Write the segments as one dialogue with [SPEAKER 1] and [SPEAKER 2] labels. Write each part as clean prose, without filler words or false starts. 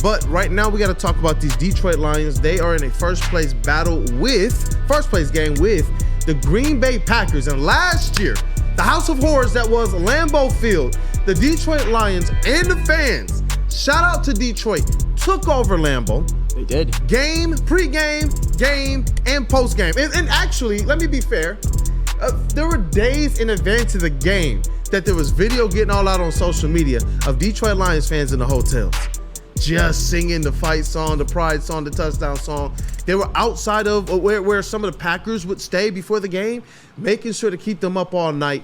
[SPEAKER 1] But right now we got to talk about these Detroit Lions. They are in a first place game with the Green Bay Packers. And last year, the House of Horrors that was Lambeau Field, the Detroit Lions and the fans, shout out to Detroit, took over Lambeau.
[SPEAKER 2] They did.
[SPEAKER 1] Game, pre-game, game, and post-game. And actually, let me be fair, there were days in advance of the game that there was video getting all out on social media of Detroit Lions fans in the hotels just singing the fight song, the pride song, the touchdown song. They were outside of where some of the Packers would stay before the game, making sure to keep them up all night.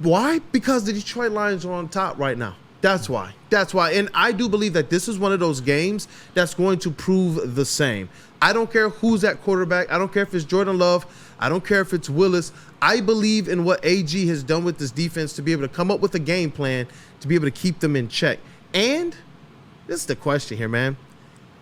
[SPEAKER 1] Why? Because the Detroit Lions are on top right now. That's why. And I do believe that this is one of those games that's going to prove the same. I don't care who's at quarterback. I don't care if it's Jordan Love. I don't care if it's Willis. I believe in what AG has done with this defense to be able to come up with a game plan to be able to keep them in check. And this is the question here, man.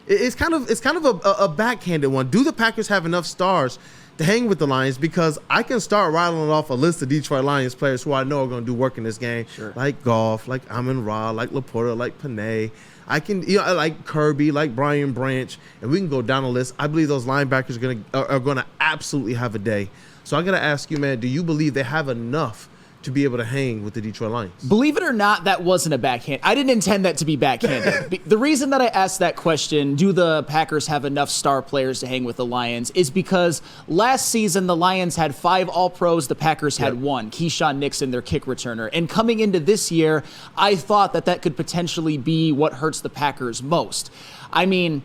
[SPEAKER 1] It's kind of a backhanded one. Do the Packers have enough stars to hang with the Lions? Because I can start rattling off a list of Detroit Lions players who I know are going to do work in this game, sure, like Goff, like Amon-Ra, like Laporta, like Panay. I can, like Kirby, like Brian Branch, and we can go down the list. I believe those linebackers are going to absolutely have a day. So I got to ask you, man, do you believe they have enough to be able to hang with the Detroit Lions?
[SPEAKER 2] Believe it or not, that wasn't a backhand. I didn't intend that to be backhanded. The reason that I asked that question, do the Packers have enough star players to hang with the Lions, is because last season the Lions had 5 All-Pros, the Packers had 1, Keyshawn Nixon, their kick returner. And coming into this year, I thought that could potentially be what hurts the Packers most. I mean,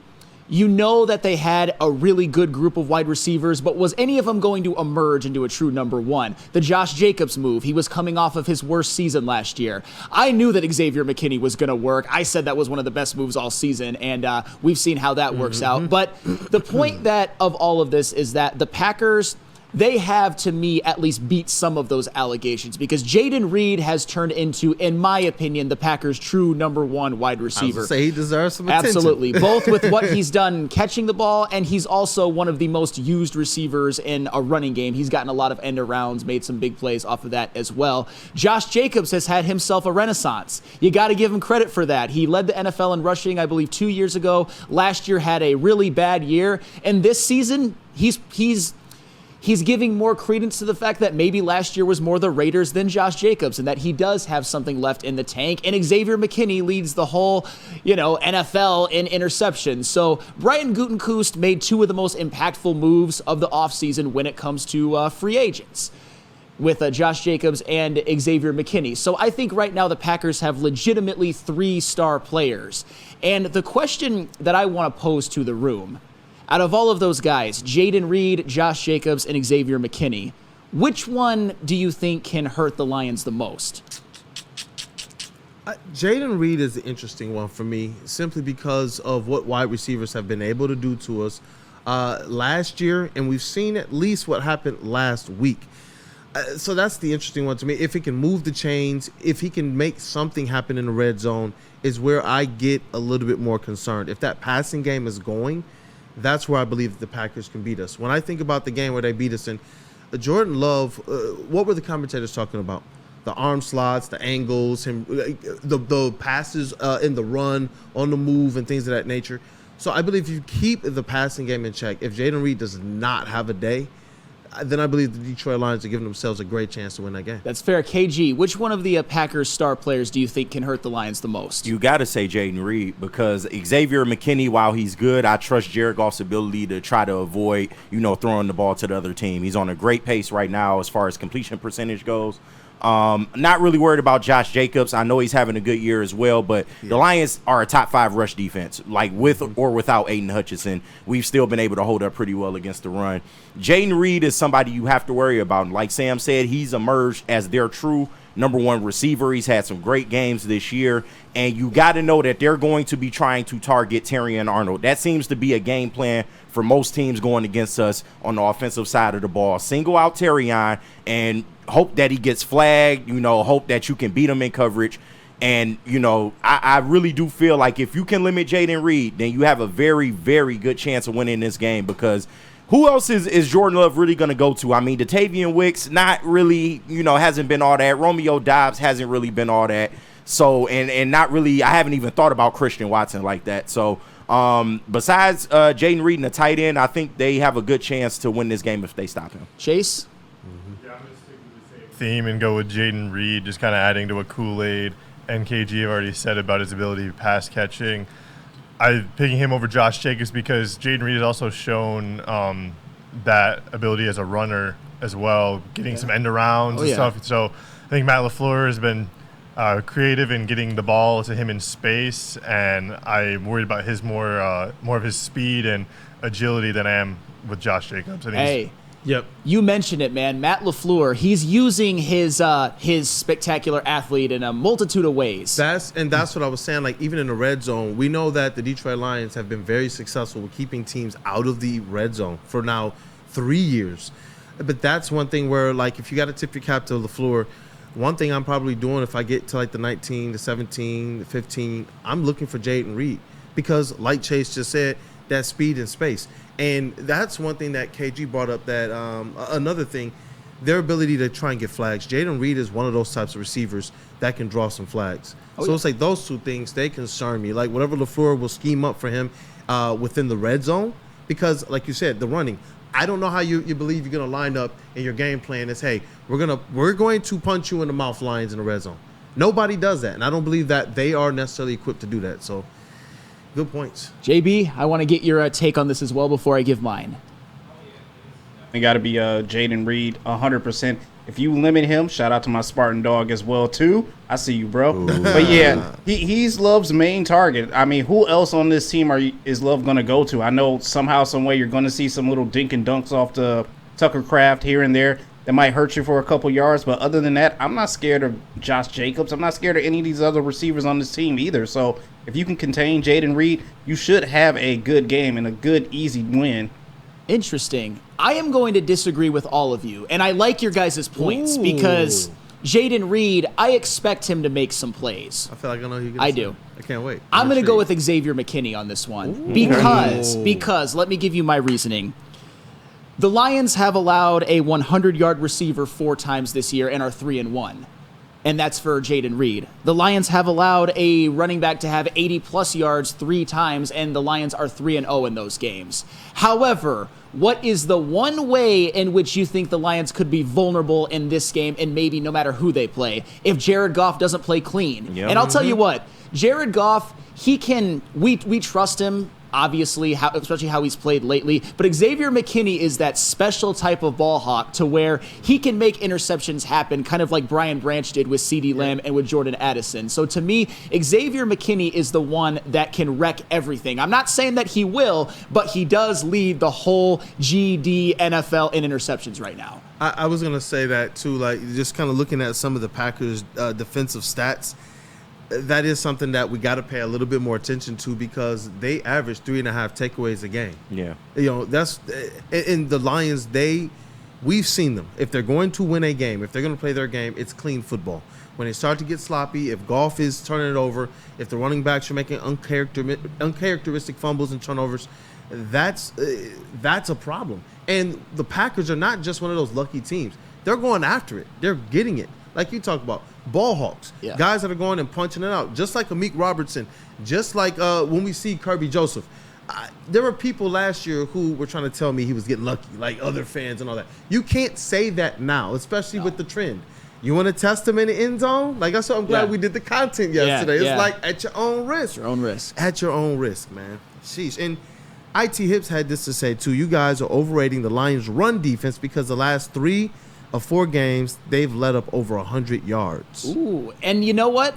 [SPEAKER 2] you know that they had a really good group of wide receivers, but was any of them going to emerge into a true number one? The Josh Jacobs move, he was coming off of his worst season last year. I knew that Xavier McKinney was going to work. I said that was one of the best moves all season, and we've seen how that works out. But the point of all of this is that the Packers, they have, to me, at least beat some of those allegations, because Jayden Reed has turned into, in my opinion, the Packers' true number one wide receiver.
[SPEAKER 1] I was gonna say he deserves some attention.
[SPEAKER 2] Absolutely. Both with what he's done catching the ball, and he's also one of the most used receivers in a running game. He's gotten a lot of end arounds, made some big plays off of that as well. Josh Jacobs has had himself a renaissance. You got to give him credit for that. He led the NFL in rushing, I believe, 2 years ago. Last year had a really bad year, and this season he's giving more credence to the fact that maybe last year was more the Raiders than Josh Jacobs, and that he does have something left in the tank. And Xavier McKinney leads the whole, NFL in interceptions. So Brian Gutekunst made 2 of the most impactful moves of the offseason when it comes to free agents, with Josh Jacobs and Xavier McKinney. So I think right now the Packers have legitimately 3 star players. And the question that I want to pose to the room, out of all of those guys, Jayden Reed, Josh Jacobs, and Xavier McKinney, which one do you think can hurt the Lions the most?
[SPEAKER 1] Jayden Reed is an interesting one for me, simply because of what wide receivers have been able to do to us last year, and we've seen at least what happened last week. So that's the interesting one to me. If he can move the chains, if he can make something happen in the red zone, is where I get a little bit more concerned. If that passing game is going, that's where I believe the Packers can beat us. When I think about the game where they beat us in, Jordan Love, what were the commentators talking about? The arm slots, the angles, the passes in the run, on the move, and things of that nature. So I believe if you keep the passing game in check, if Jayden Reed does not have a day, then I believe the Detroit Lions are giving themselves a great chance to win that game.
[SPEAKER 2] That's fair. KG, which one of the Packers star players do you think can hurt the Lions the most?
[SPEAKER 3] You got to say Jayden Reed, because Xavier McKinney, while he's good, I trust Jared Goff's ability to try to avoid, throwing the ball to the other team. He's on a great pace right now as far as completion percentage goes. Not really worried about Josh Jacobs. I know he's having a good year as well, but the Lions are a top 5 rush defense. Like with or without Aiden Hutchinson, we've still been able to hold up pretty well against the run. Jayden Reed is somebody you have to worry about. Like Sam said, he's emerged as their true number one receiver. He's had some great games this year, and you got to know that they're going to be trying to target Terrion Arnold. That seems to be a game plan for most teams going against us on the offensive side of the ball. Single out Terrion and hope that he gets flagged, hope that you can beat him in coverage. And, I really do feel like if you can limit Jayden Reed, then you have a very, very good chance of winning this game, because who else is Jordan Love really going to go to? I mean, Dontayvion Wicks, not really, hasn't been all that. Romeo Doubs hasn't really been all that. So, and not really, I haven't even thought about Christian Watson like that. So, besides Jayden Reed and the tight end, I think they have a good chance to win this game if they stop him.
[SPEAKER 2] Chase?
[SPEAKER 4] Yeah, I'm going to stick with the same theme and go with Jayden Reed, just kind of adding to what Koolaid and KG have already said about his ability to pass catching. I'm picking him over Josh Jacobs because Jayden Reed has also shown that ability as a runner as well, getting some end arounds and stuff. So I think Matt LaFleur has been creative in getting the ball to him in space, and I'm worried about his more of his speed and agility than I am with Josh Jacobs.
[SPEAKER 1] Yep.
[SPEAKER 2] You mentioned it, man. Matt LaFleur, he's using his spectacular athlete in a multitude of ways.
[SPEAKER 1] That's what I was saying. Like, even in the red zone, we know that the Detroit Lions have been very successful with keeping teams out of the red zone for now 3 years. But that's one thing where, like, if you got to tip your cap to LaFleur, one thing I'm probably doing if I get to like the 19, the 17, the 15, I'm looking for Jayden Reed because, like Chase just said, that speed and space. And that's one thing that KG brought up, that another thing, their ability to try and get flags. Jayden Reed is one of those types of receivers that can draw some flags. It's like those two things, they concern me. Like, whatever LaFleur will scheme up for him within the red zone, because like you said, the running, I don't know how you believe you're going to line up and your game plan is, hey, we're going to punch you in the mouth, Lions, in the red zone. Nobody does that, and I don't believe that they are necessarily equipped to do that. So, good points.
[SPEAKER 2] JB, I want to get your take on this as well before I give mine.
[SPEAKER 5] It got to be Jayden Reed, 100%. If you limit him, shout out to my Spartan dog as well, too. I see you, bro. Ooh. But, yeah, he's Love's main target. I mean, who else on this team is Love going to go to? I know somehow, some way you're going to see some little dink and dunks off the Tucker Craft here and there that might hurt you for a couple yards. But other than that, I'm not scared of Josh Jacobs. I'm not scared of any of these other receivers on this team either. So if you can contain Jayden Reed, you should have a good game and a good, easy win.
[SPEAKER 2] Interesting. I am going to disagree with all of you, and I like your guys' points because Jayden Reed, I expect him to make some plays.
[SPEAKER 1] I feel like I know who you're going to
[SPEAKER 2] I
[SPEAKER 1] say.
[SPEAKER 2] do.
[SPEAKER 1] I can't wait.
[SPEAKER 2] I'm going to go with Xavier McKinney on this one because let me give you my reasoning. The Lions have allowed a 100-yard receiver 4 times this year and are 3-1. And that's for Jayden Reed. The Lions have allowed a running back to have 80-plus yards 3 times, and the Lions are 3-0 in those games. However, what is the one way in which you think the Lions could be vulnerable in this game, and maybe no matter who they play, if Jared Goff doesn't play clean? Yep. And I'll tell you what, Jared Goff, he can, we trust him, obviously, especially how he's played lately. But Xavier McKinney is that special type of ball hawk to where he can make interceptions happen, kind of like Brian Branch did with CeeDee Lamb and with Jordan Addison. So to me, Xavier McKinney is the one that can wreck everything. I'm not saying that he will, but he does lead the whole GD NFL in interceptions right now.
[SPEAKER 1] I was going to say that too, like just kind of looking at some of the Packers' defensive stats. That is something that we got to pay a little bit more attention to because they average 3.5 takeaways a game.
[SPEAKER 3] Yeah.
[SPEAKER 1] You know, that's in the Lions, we've seen them. If they're going to win a game, if they're going to play their game, it's clean football. When they start to get sloppy, if Goff is turning it over, if the running backs are making uncharacteristic fumbles and turnovers, that's a problem. And the Packers are not just one of those lucky teams. They're going after it. They're getting it. Like you talk about, ball hawks, guys that are going and punching it out, just like Amik Robertson, just like when we see Kirby Joseph. There were people last year who were trying to tell me he was getting lucky, like other fans and all that. You can't say that now, especially with the trend. You want to test him in the end zone? Like, that's what I'm glad we did the content yesterday. It's like at your own risk.
[SPEAKER 2] Your own risk.
[SPEAKER 1] At your own risk, man. Sheesh. And IT Hips had this to say, too. You guys are overrating the Lions' run defense because the last 3 of 4 games, they've let up over 100 yards.
[SPEAKER 2] Ooh, and you know what?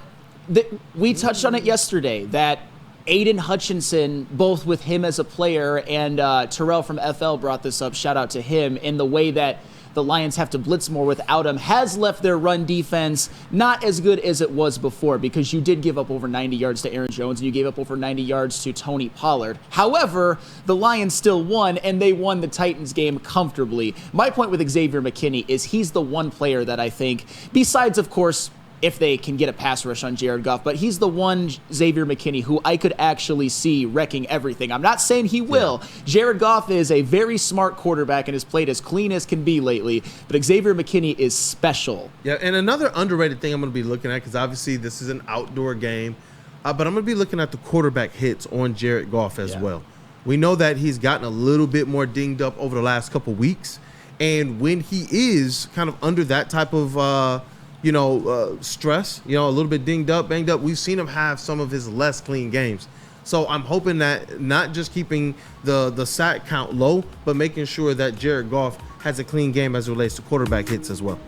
[SPEAKER 2] We touched on it yesterday, that Aiden Hutchinson, both with him as a player and Terrell from FL brought this up, shout out to him, in the way that the Lions have to blitz more without him, has left their run defense not as good as it was before, because you did give up over 90 yards to Aaron Jones and you gave up over 90 yards to Tony Pollard. However, the Lions still won, and they won the Titans game comfortably. My point with Xavier McKinney is he's the one player that I think, besides, of course, if they can get a pass rush on Jared Goff. But he's the one Xavier McKinney who I could actually see wrecking everything. I'm not saying he will. Jared Goff is a very smart quarterback and has played as clean as can be lately, but Xavier McKinney is special.
[SPEAKER 1] Yeah, and another underrated thing I'm going to be looking at, because obviously this is an outdoor game, but I'm going to be looking at the quarterback hits on Jared Goff as well. We know that he's gotten a little bit more dinged up over the last couple weeks, and when he is kind of under that type of stress, a little bit dinged up, banged up, we've seen him have some of his less clean games. So I'm hoping that not just keeping the sack count low, but making sure that Jared Goff has a clean game as it relates to quarterback hits as well.